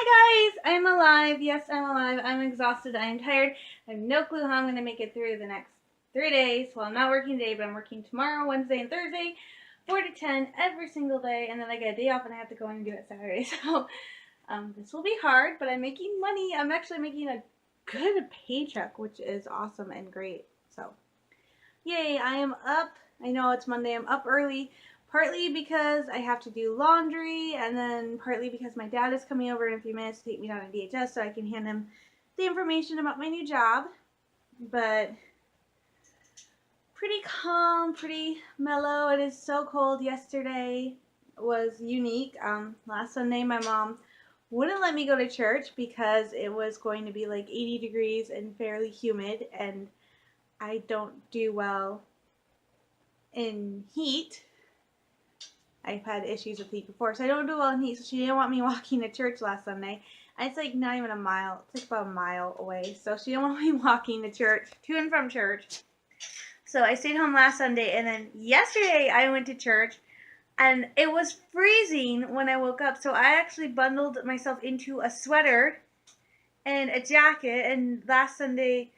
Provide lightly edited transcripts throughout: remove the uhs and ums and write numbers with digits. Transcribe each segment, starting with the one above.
Hi guys! I'm alive. Yes, I'm alive. I'm exhausted. I am tired. I have no clue how I'm going to make it through the next 3 days. Well, I'm not working today, but I'm working tomorrow, Wednesday, and Thursday, 4 to 10 every single day, and then I get a day off and I have to go in and do it Saturday. So this will be hard, but I'm making money. I'm actually making a good paycheck, which is awesome and great. So yay, I am up. I know it's Monday. I'm up early, partly because I have to do laundry, and then partly because my dad is coming over in a few minutes to take me down to DHS so I can hand him the information about my new job. But pretty calm, pretty mellow. It is so cold. Yesterday was unique. Last Sunday, my mom wouldn't let me go to church because it was going to be like 80 degrees and fairly humid, and I don't do well in heat. I've had issues with heat before, so I don't do well in heat. So she didn't want me walking to church last Sunday. And it's like not even a mile. It's like about a mile away. So she didn't want me walking to church, to and from church. So I stayed home last Sunday, and then yesterday I went to church, and it was freezing when I woke up. So I actually bundled myself into a sweater and a jacket, and last Sunday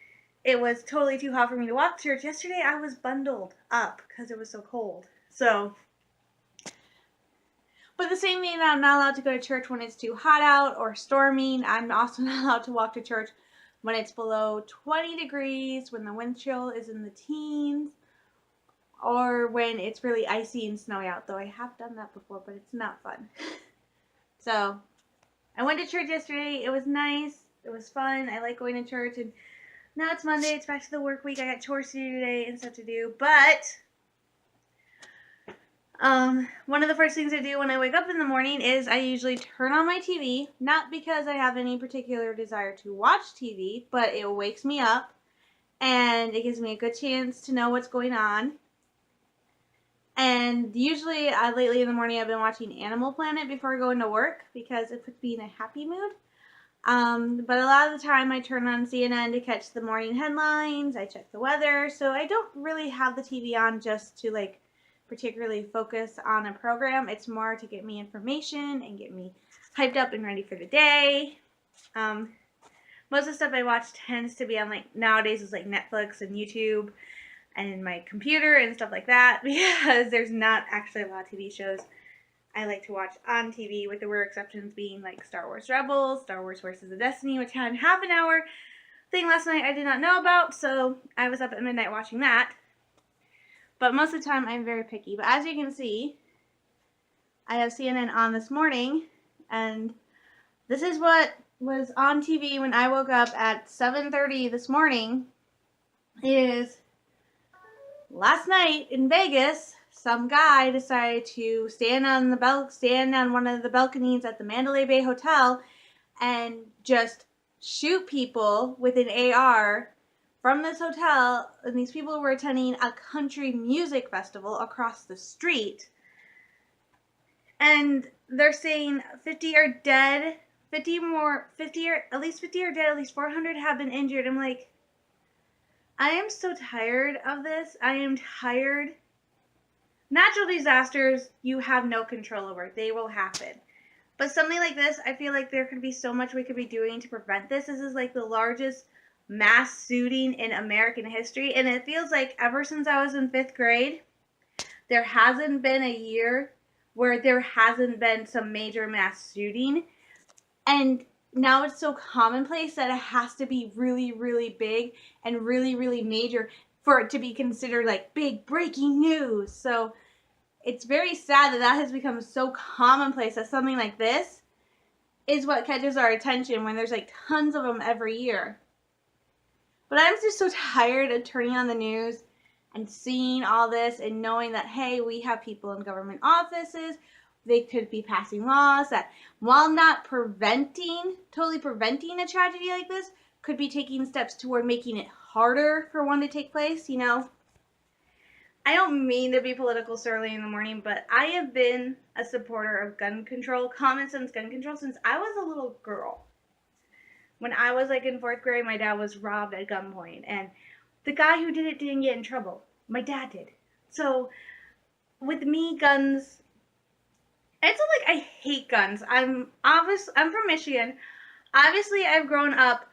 it was totally too hot for me to walk to church. Yesterday I was bundled up because it was so cold. But the same thing, I'm not allowed to go to church when it's too hot out or storming. I'm also not allowed to walk to church when it's below 20 degrees, when the wind chill is in the teens, or when it's really icy and snowy out, though I have done that before, but it's not fun. So I went to church yesterday. It was nice. It was fun. I like going to church, and now it's Monday. It's back to the work week. I got chores to do today and stuff to do, but one of the first things I do when I wake up in the morning is I usually turn on my TV, not because I have any particular desire to watch TV, but it wakes me up and it gives me a good chance to know what's going on. And usually, lately in the morning, I've been watching Animal Planet before I go into work because it puts me in a happy mood. But a lot of the time I turn on CNN to catch the morning headlines. I check the weather, so I don't really have the TV on just to particularly focus on a program. It's more to get me information and get me hyped up and ready for the day. Most of the stuff I watch tends to be on nowadays is Netflix and YouTube and my computer and stuff like that, because there's not actually a lot of TV shows I like to watch on TV, with the rare exceptions being Star Wars Rebels, Star Wars Forces of Destiny, which had half an hour thing last night I did not know about, so I was up at midnight watching that. But most of the time, I'm very picky. But as you can see, I have CNN on this morning, and this is what was on TV when I woke up at 7:30 this morning. Is last night in Vegas, some guy decided to stand on one of the balconies at the Mandalay Bay Hotel and just shoot people with an AR from this hotel, and these people were attending a country music festival across the street. And they're saying 50 are dead, at least 50 are dead, at least 400 have been injured. I'm like, I am so tired of this. I am tired. Natural disasters, you have no control over. They will happen. But something like this, I feel like there could be so much we could be doing to prevent this. This is the largest mass shooting in American history, and it feels like ever since I was in 5th grade, there hasn't been a year where there hasn't been some major mass shooting. And now it's so commonplace that it has to be really, really big and really, really major for it to be considered big breaking news. So it's very sad that has become so commonplace that something like this is what catches our attention when there's tons of them every year. But I'm just so tired of turning on the news and seeing all this and knowing that, hey, we have people in government offices. They could be passing laws that, while not totally preventing a tragedy like this, could be taking steps toward making it harder for one to take place, I don't mean to be political so early in the morning, but I have been a supporter of gun control, common sense gun control, since I was a little girl. When I was in 4th grade, my dad was robbed at gunpoint, and the guy who did it didn't get in trouble. My dad did. So with me, guns It's not like I hate guns. I'm from Michigan. Obviously, I've grown up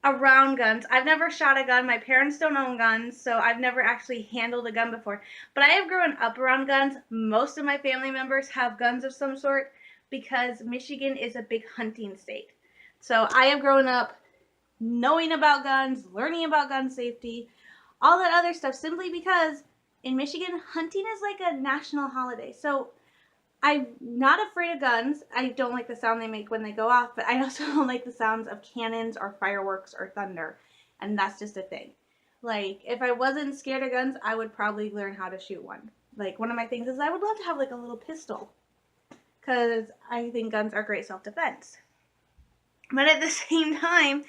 around guns. I've never shot a gun. My parents don't own guns, so I've never actually handled a gun before. But I have grown up around guns. Most of my family members have guns of some sort because Michigan is a big hunting state. So I have grown up knowing about guns, learning about gun safety, all that other stuff simply because in Michigan, hunting is like a national holiday. So I'm not afraid of guns. I don't like the sound they make when they go off, but I also don't like the sounds of cannons or fireworks or thunder. And that's just a thing. Like, if I wasn't scared of guns, I would probably learn how to shoot one. Like, one of my things is I would love to have, like, a little pistol. Because I think guns are great self-defense. But at the same time,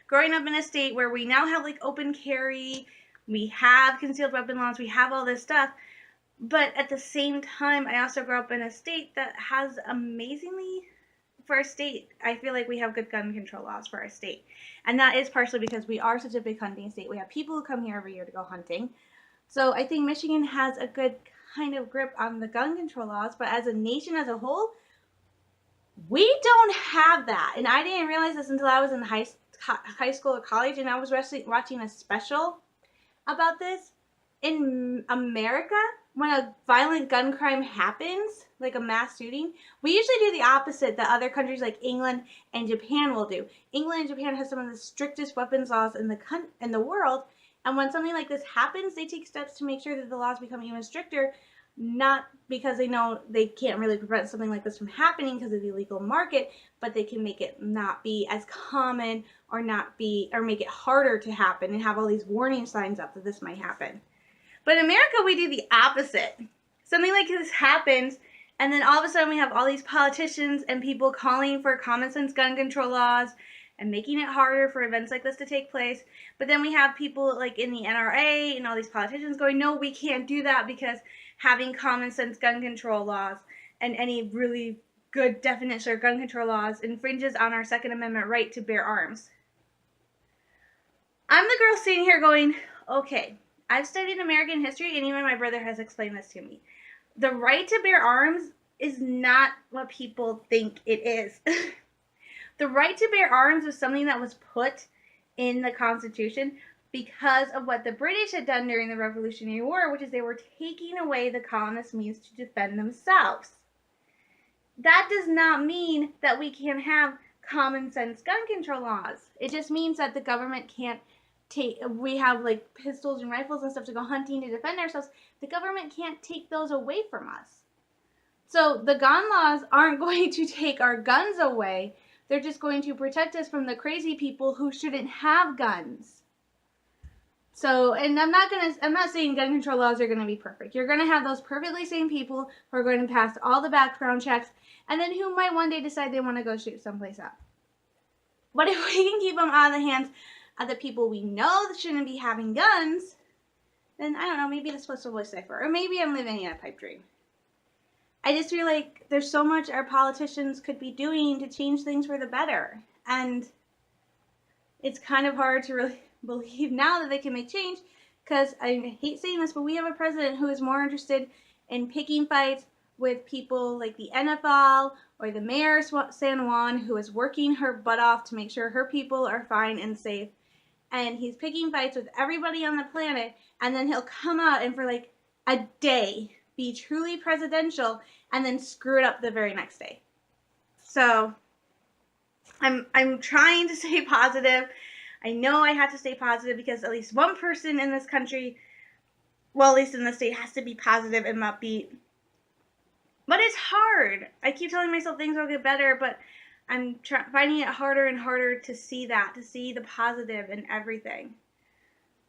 growing up in a state where we now have, like, open carry, we have concealed weapon laws, we have all this stuff, but at the same time, I also grew up in a state that has amazingly, for our state, I feel like we have good gun control laws for our state. And that is partially because we are such a big hunting state. We have people who come here every year to go hunting. So I think Michigan has a good kind of grip on the gun control laws, but as a nation as a whole, we don't have that. And I didn't realize this until I was in high school or college, and I was watching a special about this. In America, when a violent gun crime happens, like a mass shooting, we usually do the opposite that other countries like England and Japan will do. England and Japan have some of the strictest weapons laws in the world, and when something like this happens, they take steps to make sure that the laws become even stricter, not because they know they can't really prevent something like this from happening because of the illegal market, but they can make it not be as common or make it harder to happen and have all these warning signs up that this might happen. But in America, we do the opposite. Something like this happens, and then all of a sudden we have all these politicians and people calling for common sense gun control laws and making it harder for events like this to take place. But then we have people like in the NRA and all these politicians going, no, we can't do that because having common sense gun control laws and any really good definition of gun control laws infringes on our Second Amendment right to bear arms. I'm the girl sitting here going, okay, I've studied American history, and even my brother has explained this to me. The right to bear arms is not what people think it is. The right to bear arms was something that was put in the Constitution because of what the British had done during the Revolutionary War, which is they were taking away the colonists' means to defend themselves. That does not mean that we can't have common sense gun control laws. It just means that the government can't we have like pistols and rifles and stuff to go hunting to defend ourselves. The government can't take those away from us. So the gun laws aren't going to take our guns away. They're just going to protect us from the crazy people who shouldn't have guns. So, and I'm not saying gun control laws are going to be perfect. You're going to have those perfectly sane people who are going to pass all the background checks and then who might one day decide they want to go shoot someplace up. But if we can keep them out of the hands of the people we know that shouldn't be having guns, then I don't know, maybe this place will be safer. Or maybe I'm living in a pipe dream. I just feel like there's so much our politicians could be doing to change things for the better. And it's kind of hard to really believe now that they can make change, because I hate saying this, but we have a president who is more interested in picking fights with people like the NFL or the mayor of San Juan, who is working her butt off to make sure her people are fine and safe. And he's picking fights with everybody on the planet, and then he'll come out and for like a day be truly presidential and then screw it up the very next day. So I'm trying to stay positive. I know I have to stay positive because at least one person in this country, well, at least in the state, has to be positive and upbeat. But it's hard. I keep telling myself things will get better, but I'm finding it harder and harder to see the positive in everything.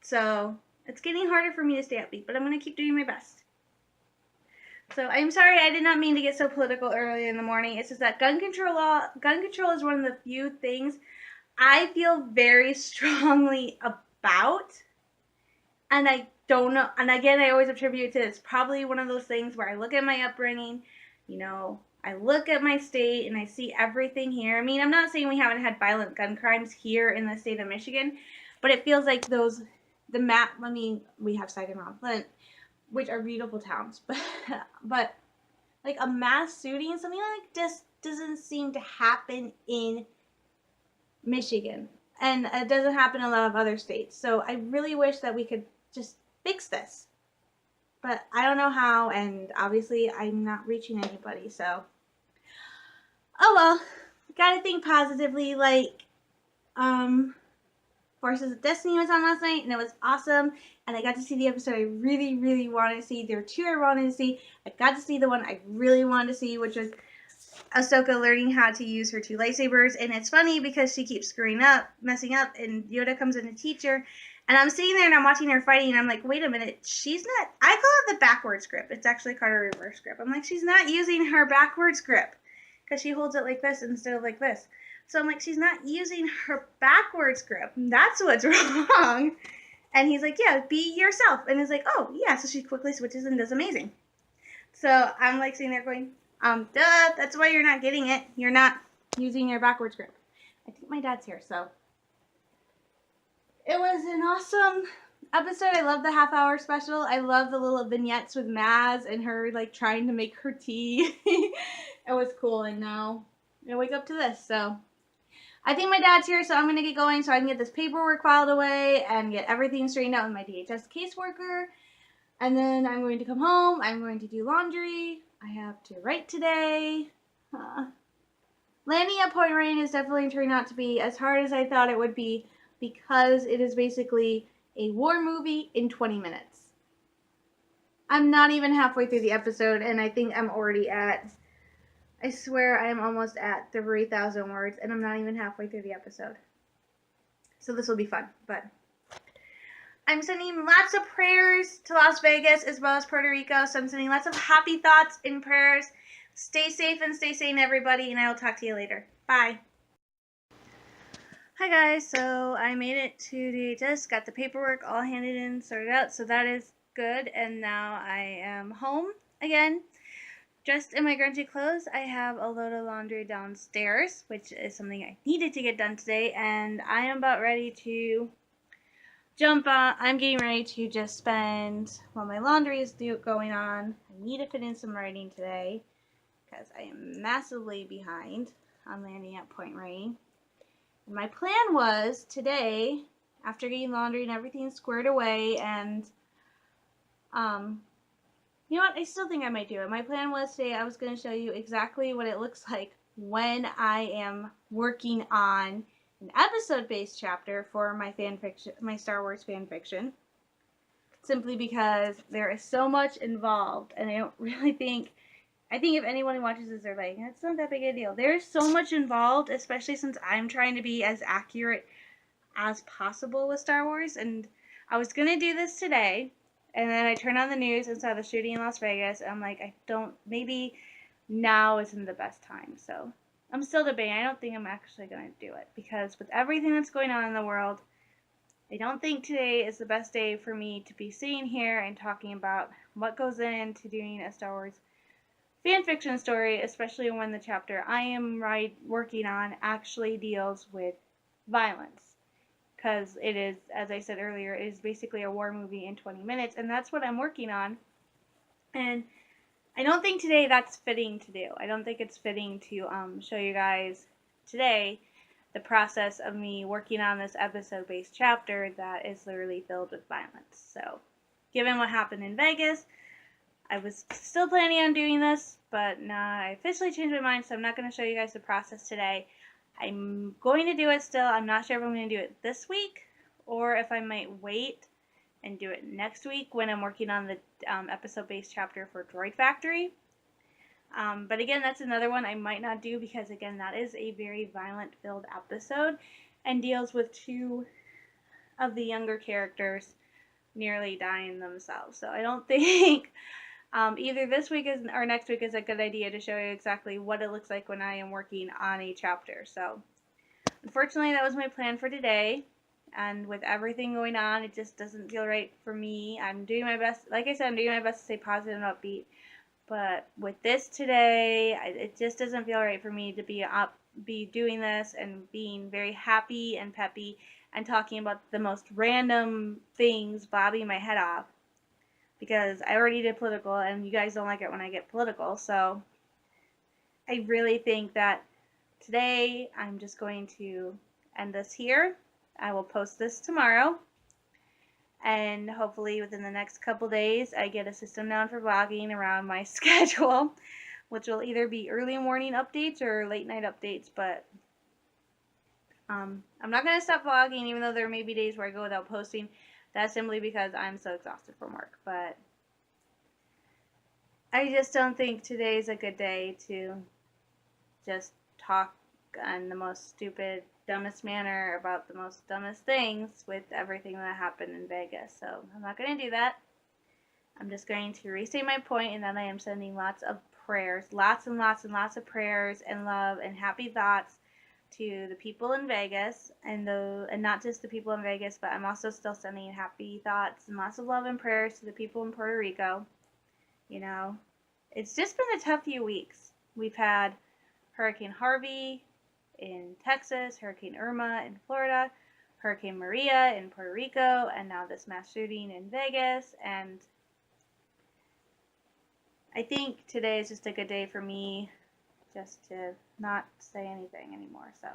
So it's getting harder for me to stay upbeat, but I'm going to keep doing my best. So I'm sorry, I did not mean to get so political early in the morning. It's just that gun control is one of the few things I feel very strongly about. And I don't know, and again, I always attribute to it's probably one of those things where I look at my upbringing, I look at my state and I see everything here. I mean, I'm not saying we haven't had violent gun crimes here in the state of Michigan, but it feels like we have Saginaw and Flint, which are beautiful towns, but like a mass shooting, something like this doesn't seem to happen in Michigan. And it doesn't happen in a lot of other states. So I really wish that we could just fix this. But I don't know how, and obviously I'm not reaching anybody, so. Oh well. Gotta think positively, like, Forces of Destiny was on last night, and it was awesome. And I got to see the episode I really, really wanted to see. There were two I wanted to see. I got to see the one I really wanted to see, which was Ahsoka learning how to use her two lightsabers. And it's funny because she keeps screwing up, messing up, and Yoda comes in to teach her. And I'm sitting there and I'm watching her fighting, and I'm like, wait a minute, she's not, I call it the backwards grip. It's actually called a reverse grip. I'm like, she's not using her backwards grip because she holds it like this instead of like this. So I'm like, she's not using her backwards grip. That's what's wrong. And he's like, yeah, be yourself. And he's like, oh, yeah. So she quickly switches and does amazing. So I'm like sitting there going, duh, that's why you're not getting it. You're not using your backwards grip. I think my dad's here, so. It was an awesome episode. I love the half-hour special. I love the little vignettes with Maz and her, like, trying to make her tea. It was cool, and now I wake up to this, so. I think my dad's here, so I'm going to get going so I can get this paperwork filed away and get everything straightened out with my DHS caseworker. And then I'm going to come home. I'm going to do laundry. I have to write today. Landing at Point Rain is definitely turning out to be as hard as I thought it would be because it is basically a war movie in 20 minutes. I'm not even halfway through the episode, and I think I'm already at, I swear I am almost at 3,000 words, and I'm not even halfway through the episode. So this will be fun, but I'm sending lots of prayers to Las Vegas as well as Puerto Rico, so I'm sending lots of happy thoughts and prayers. Stay safe and stay sane, everybody, and I will talk to you later. Bye. Hi guys, so I made it to DHS, got the paperwork all handed in, sorted out, so that is good, and now I am home again. Dressed in my grungy clothes. I have a load of laundry downstairs, which is something I needed to get done today, and I am about ready to jump on. I'm getting ready to just spend, while my laundry is going on, I need to fit in some writing today, because I am massively behind on landing at Point Rain. My plan was today, after getting laundry and everything squared away, and you know what, I still think I might do it. My plan was today I was going to show you exactly what it looks like when I am working on an episode-based chapter for my fan fiction, my Star Wars fan fiction, simply because there is so much involved, and I don't really think, I think if anyone watches this, they're like, it's not that big a deal. There's so much involved, especially since I'm trying to be as accurate as possible with Star Wars. And I was going to do this today, and then I turned on the news and saw the shooting in Las Vegas. And I'm like, maybe now isn't the best time. So I'm still debating. I don't think I'm actually going to do it, because with everything that's going on in the world, I don't think today is the best day for me to be sitting here and talking about what goes into doing a Star Wars fan fiction story, especially when the chapter I am working on actually deals with violence. Because it is, as I said earlier, it is basically a war movie in 20 minutes, and that's what I'm working on. And I don't think today that's fitting to do. I don't think it's fitting to show you guys today the process of me working on this episode-based chapter that is literally filled with violence. So, given what happened in Vegas, I was still planning on doing this, but now I officially changed my mind, so I'm not going to show you guys the process today. I'm going to do it still. I'm not sure if I'm going to do it this week or if I might wait and do it next week when I'm working on the episode-based chapter for Droid Factory. But again, that's another one I might not do because, again, that is a very violent-filled episode and deals with two of the younger characters nearly dying themselves. So I don't think either this week or next week is a good idea to show you exactly what it looks like when I am working on a chapter. So, unfortunately, that was my plan for today. And with everything going on, it just doesn't feel right for me. I'm doing my best. Like I said, I'm doing my best to stay positive and upbeat. But with this today, it just doesn't feel right for me to be doing this and being very happy and peppy and talking about the most random things bobbing my head off because I already did political and you guys don't like it when I get political. So I really think that today I'm just going to end this here. I will post this tomorrow. And hopefully within the next couple days, I get a system down for vlogging around my schedule, which will either be early morning updates or late night updates. But I'm not going to stop vlogging, even though there may be days where I go without posting. That's simply because I'm so exhausted from work. But I just don't think today is a good day to just talk in the most stupid, dumbest manner about the most dumbest things with everything that happened in Vegas. So I'm not going to do that. I'm just going to restate my point, and then I am sending lots of prayers, lots and lots and lots of prayers and love and happy thoughts to the people in Vegas, and not just the people in Vegas, but I'm also still sending happy thoughts and lots of love and prayers to the people in Puerto Rico. You know, it's just been a tough few weeks. We've had Hurricane Harvey in Texas, Hurricane Irma in Florida, Hurricane Maria in Puerto Rico, and now this mass shooting in Vegas. And I think today is just a good day for me just to not say anything anymore. So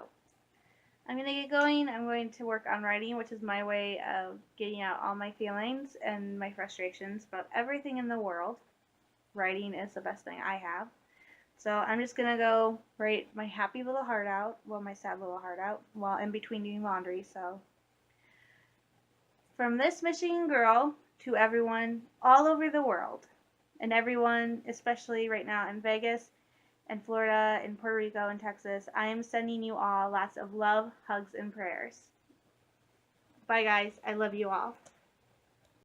I'm going to get going. I'm going to work on writing, which is my way of getting out all my feelings and my frustrations about everything in the world. Writing is the best thing I have. So I'm just going to go write my happy little heart out, well, my sad little heart out, while in between doing laundry. So from this Michigan girl to everyone all over the world, and everyone, especially right now in Vegas and Florida and Puerto Rico and Texas, I am sending you all lots of love, hugs, and prayers. Bye, guys. I love you all.